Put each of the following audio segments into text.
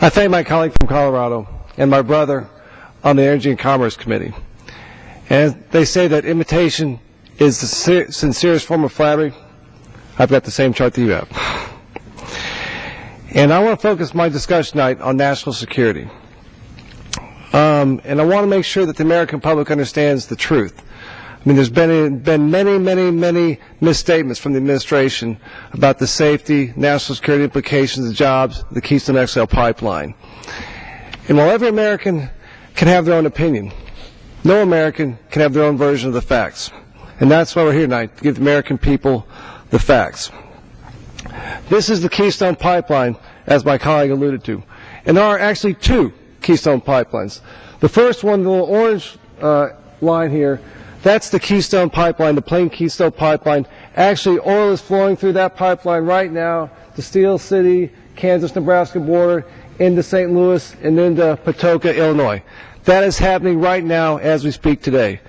I thank my colleague from Colorado and my brother on the Energy and Commerce Committee. And they say that imitation is the sincerest form of flattery. I've got the same chart that you have. And I want to focus my discussion tonight on national security. And I want to make sure that the American public understands the truth. I mean, there's been many misstatements from the administration about the safety, national security implications, the jobs, the Keystone XL pipeline. And while every American can have their own opinion, no American can have their own version of the facts. And that's why we're here tonight, to give the American people the facts. This is the Keystone pipeline, as my colleague alluded to. And there are actually two Keystone pipelines. The first one, the little orange line here, that's the Keystone pipeline, the plain Keystone pipeline. Actually, oil is flowing through that pipeline right now to Steel City, Kansas-Nebraska border, into St. Louis, and into Patoka, Illinois. That is happening right now as we speak today.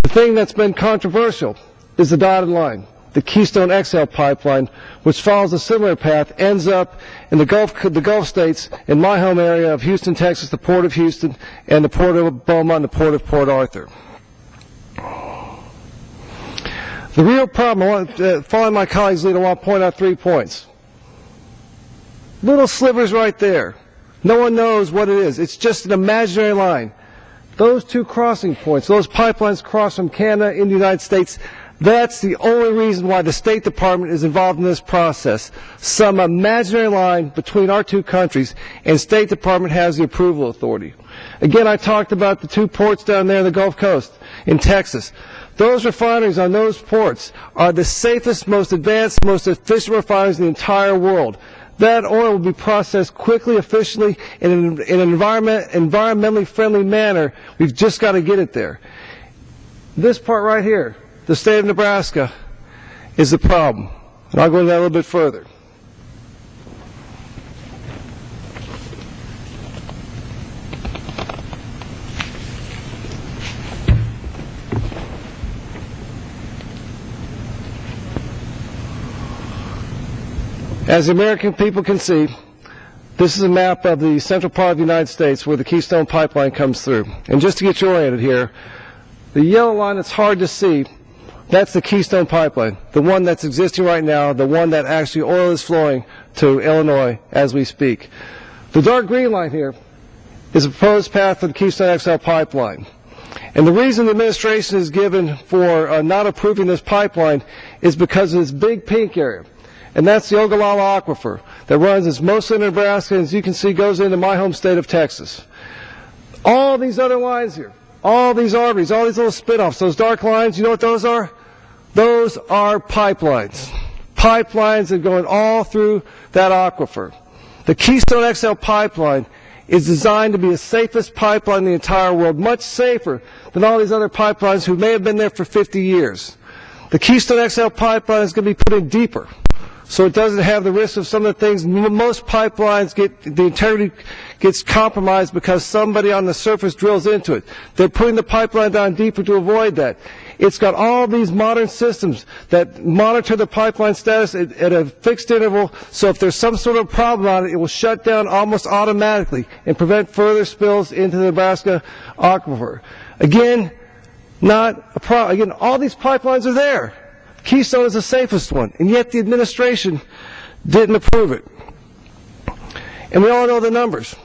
The thing that's been controversial is the dotted line, the Keystone XL pipeline, which follows a similar path, ends up in the Gulf states, in my home area of Houston, Texas, the Port of Houston, and the Port of Beaumont, and the Port of Port Arthur. The real problem, following my colleague's lead, I want to point out 3 points. Little slivers right there. No one knows what it is. It's just an imaginary line. Those two crossing points, those pipelines cross from Canada into the United States, that's the only reason why the State Department is involved in this process. Some imaginary line between our two countries, and State Department has the approval authority. Again, I talked about the 2 ports down there in the Gulf Coast in Texas. Those refineries on those ports are the safest, most advanced, most efficient refineries in the entire world. That oil will be processed quickly, efficiently, in an environmentally friendly manner. We've just got to get it there. This part right here, the state of Nebraska, is the problem. And I'll go into that a little bit further. As the American people can see, this is a map of the central part of the United States where the Keystone pipeline comes through. And just to get you oriented here, the yellow line that's hard to see, that's the Keystone pipeline, the one that's existing right now, the one that actually oil is flowing to Illinois as we speak. The dark green line here is a proposed path for the Keystone XL pipeline. And the reason the administration is given for not approving this pipeline is because of this big pink area. And that's the Ogallala Aquifer that runs, it's mostly in Nebraska, and as you can see, goes into my home state of Texas. All these other lines here, all these arteries, all these little spin-offs, those dark lines, you know what those are? Those are pipelines. Pipelines that are going all through that aquifer. The Keystone XL pipeline is designed to be the safest pipeline in the entire world, much safer than all these other pipelines who may have been there for 50 years. The Keystone XL pipeline is going to be put in deeper, so it doesn't have the risk of some of the things. Most pipelines the integrity gets compromised because somebody on the surface drills into it. They're putting the pipeline down deeper to avoid that. It's got all these modern systems that monitor the pipeline status at a fixed interval, so if there's some sort of problem on it, it will shut down almost automatically and prevent further spills into the Nebraska aquifer. Again, not a problem. Again, all these pipelines are there. Keystone is the safest one, and yet the administration didn't approve it. And we all know the numbers.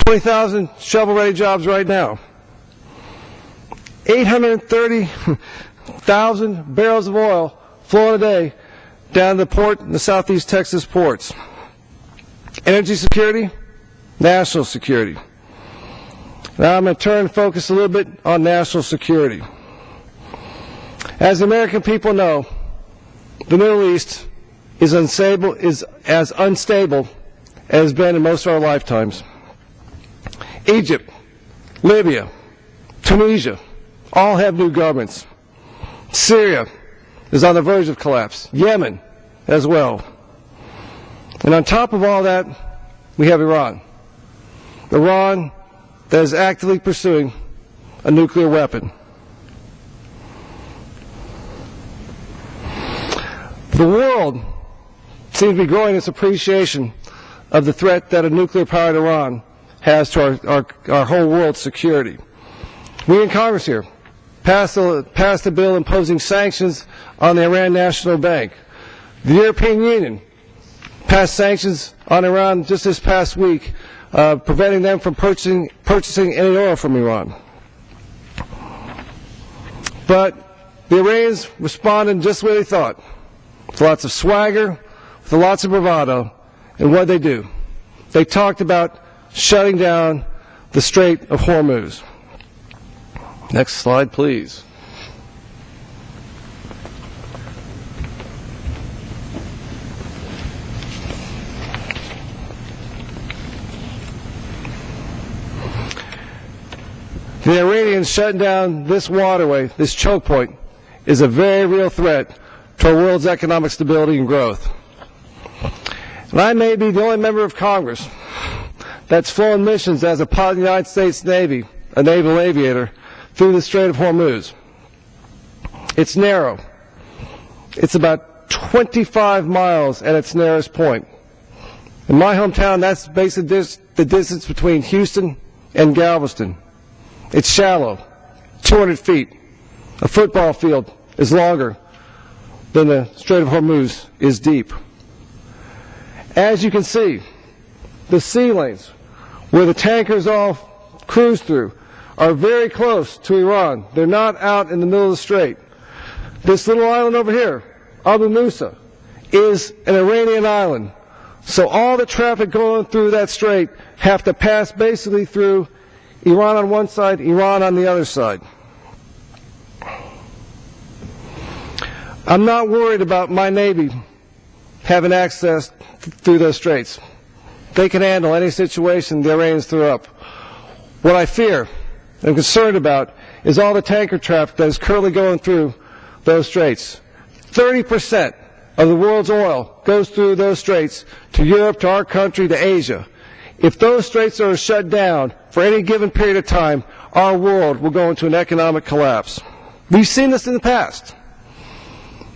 20,000 shovel-ready jobs right now. 830,000 barrels of oil flowing a day down to the port in the southeast Texas ports. Energy security, national security. Now I'm going to turn and focus a little bit on national security. As the American people know, the Middle East is as unstable as it's been in most of our lifetimes. Egypt, Libya, Tunisia all have new governments. Syria is on the verge of collapse. Yemen as well. And on top of all that, we have Iran. Iran that is actively pursuing a nuclear weapon. The world seems to be growing its appreciation of the threat that a nuclear-powered Iran has to our whole world's security. We in Congress here passed a bill imposing sanctions on the Iran National Bank. The European Union passed sanctions on Iran just this past week, preventing them from purchasing any oil from Iran. But the Iranians responded just the way they thought, with lots of swagger, with lots of bravado, and what did they do? They talked about shutting down the Strait of Hormuz. Next slide, please. The Iranians shutting down this waterway, this choke point, is a very real threat to our world's economic stability and growth. And I may be the only member of Congress that's flown missions as a pilot of the United States Navy, a naval aviator, through the Strait of Hormuz. It's narrow. It's about 25 miles at its narrowest point. In my hometown, that's basically the distance between Houston and Galveston. It's shallow, 200 feet. A football field is longer than the Strait of Hormuz is deep. As you can see, the sea lanes where the tankers all cruise through are very close to Iran. They're not out in the middle of the strait. This little island over here, Abu Musa, is an Iranian island. So all the traffic going through that strait have to pass basically through Iran on one side, Iran on the other side. I'm not worried about my Navy having access through those straits. They can handle any situation the Iranians throw up. What I fear and I'm concerned about is all the tanker traffic that is currently going through those straits. 30% of the world's oil goes through those straits to Europe, to our country, to Asia. If those straits are shut down for any given period of time, our world will go into an economic collapse. We've seen this in the past.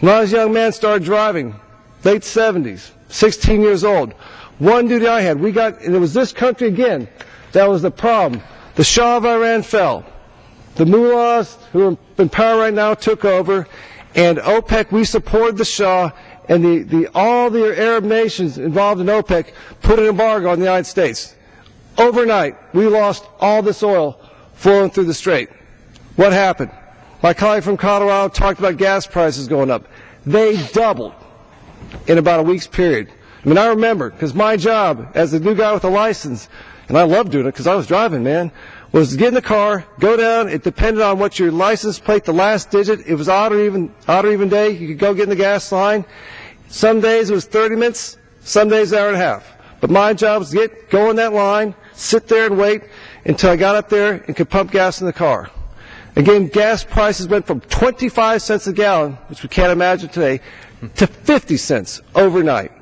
When I was a young man, started driving, late 70s, 16 years old. One duty I had, and it was this country again, that was the problem. The Shah of Iran fell. The mullahs who are in power right now took over, and OPEC, we supported the Shah, and all the Arab nations involved in OPEC put an embargo on the United States. Overnight, we lost all this oil flowing through the strait. What happened? My colleague from Colorado talked about gas prices going up. They doubled in about a week's period. I mean, I remember, because my job as a new guy with a license, and I loved doing it because I was driving, man, was to get in the car, go down. It depended on what your license plate, the last digit. It was odd or even day. You could go get in the gas line. Some days it was 30 minutes, some days an hour and a half. But my job was to go in that line, sit there and wait until I got up there and could pump gas in the car. Again, gas prices went from 25 cents a gallon, which we can't imagine today, to 50 cents overnight.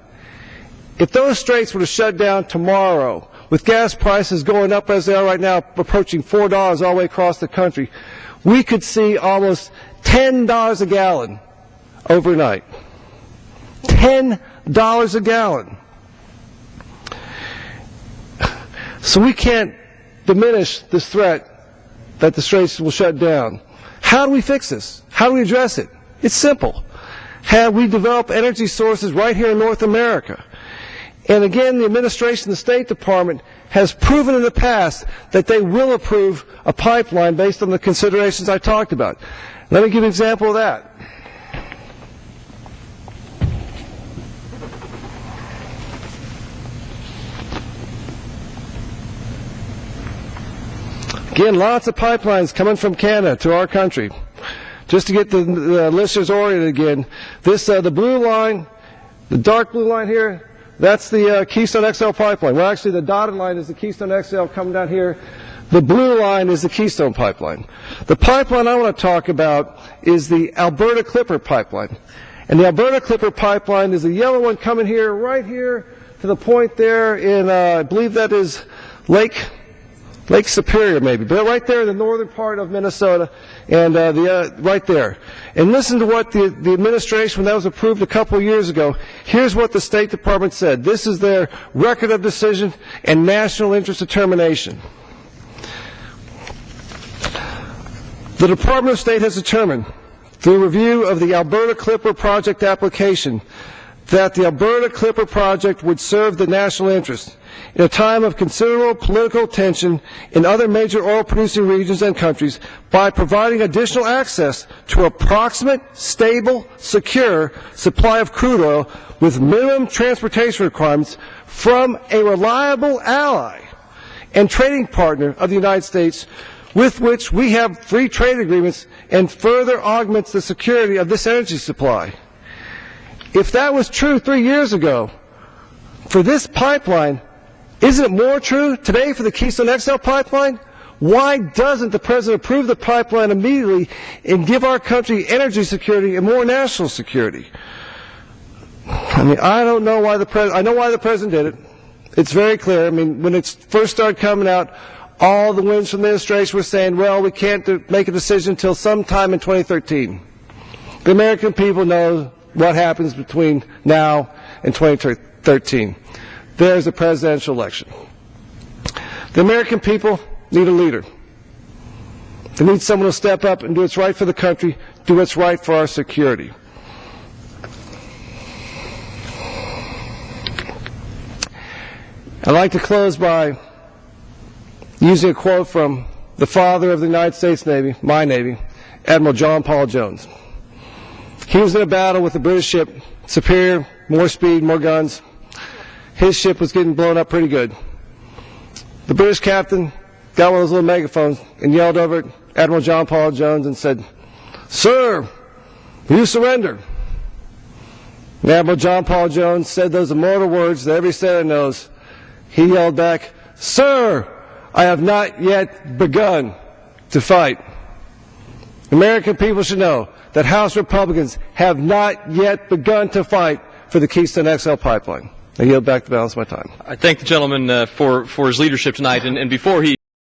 If those straits were to shut down tomorrow, with gas prices going up as they are right now, approaching $4 all the way across the country, we could see almost $10 a gallon overnight. $10 a gallon. So we can't diminish this threat that the straits will shut down. How do we fix this? How do we address it? It's simple. How we develop energy sources right here in North America. And again, the administration, the State Department, has proven in the past that they will approve a pipeline based on the considerations I talked about. Let me give you an example of that. Again, lots of pipelines coming from Canada to our country. Just to get the listeners oriented again, the blue line, the dark blue line here, that's the Keystone XL pipeline. Well, actually, the dotted line is the Keystone XL coming down here. The blue line is the Keystone pipeline. The pipeline I want to talk about is the Alberta Clipper pipeline. And the Alberta Clipper pipeline is the yellow one coming here, right here, to the point there in, I believe that is Lake Lake Superior maybe, but right there in the northern part of Minnesota, and right there. And listen to what the administration, when that was approved a couple of years ago, here's what the State Department said. This is their record of decision and national interest determination. The Department of State has determined, through review of the Alberta Clipper Project application, that the Alberta Clipper Project would serve the national interest in a time of considerable political tension in other major oil-producing regions and countries by providing additional access to approximate, stable, secure supply of crude oil with minimum transportation requirements from a reliable ally and trading partner of the United States with which we have free trade agreements and further augments the security of this energy supply. If that was true 3 years ago for this pipeline, isn't it more true today for the Keystone XL pipeline? Why doesn't the President approve the pipeline immediately and give our country energy security and more national security? I mean, I don't know why I know why the President did it. It's very clear. I mean, when it first started coming out, all the winds from the administration were saying, well, we can't make a decision until sometime in 2013. The American people know what happens between now and 2013. There's a presidential election. The American people need a leader. They need someone to step up and do what's right for the country, do what's right for our security. I'd like to close by using a quote from the father of the United States Navy, my Navy, Admiral John Paul Jones. He was in a battle with the British ship, Superior, more speed, more guns. His ship was getting blown up pretty good. The British captain got one of those little megaphones and yelled over at Admiral John Paul Jones and said, "Sir, will you surrender?" And Admiral John Paul Jones said those immortal words that every sailor knows. He yelled back, "Sir, I have not yet begun to fight." American people should know that House Republicans have not yet begun to fight for the Keystone XL pipeline. I yield back the balance of my time. I thank the gentleman for his leadership tonight. And before he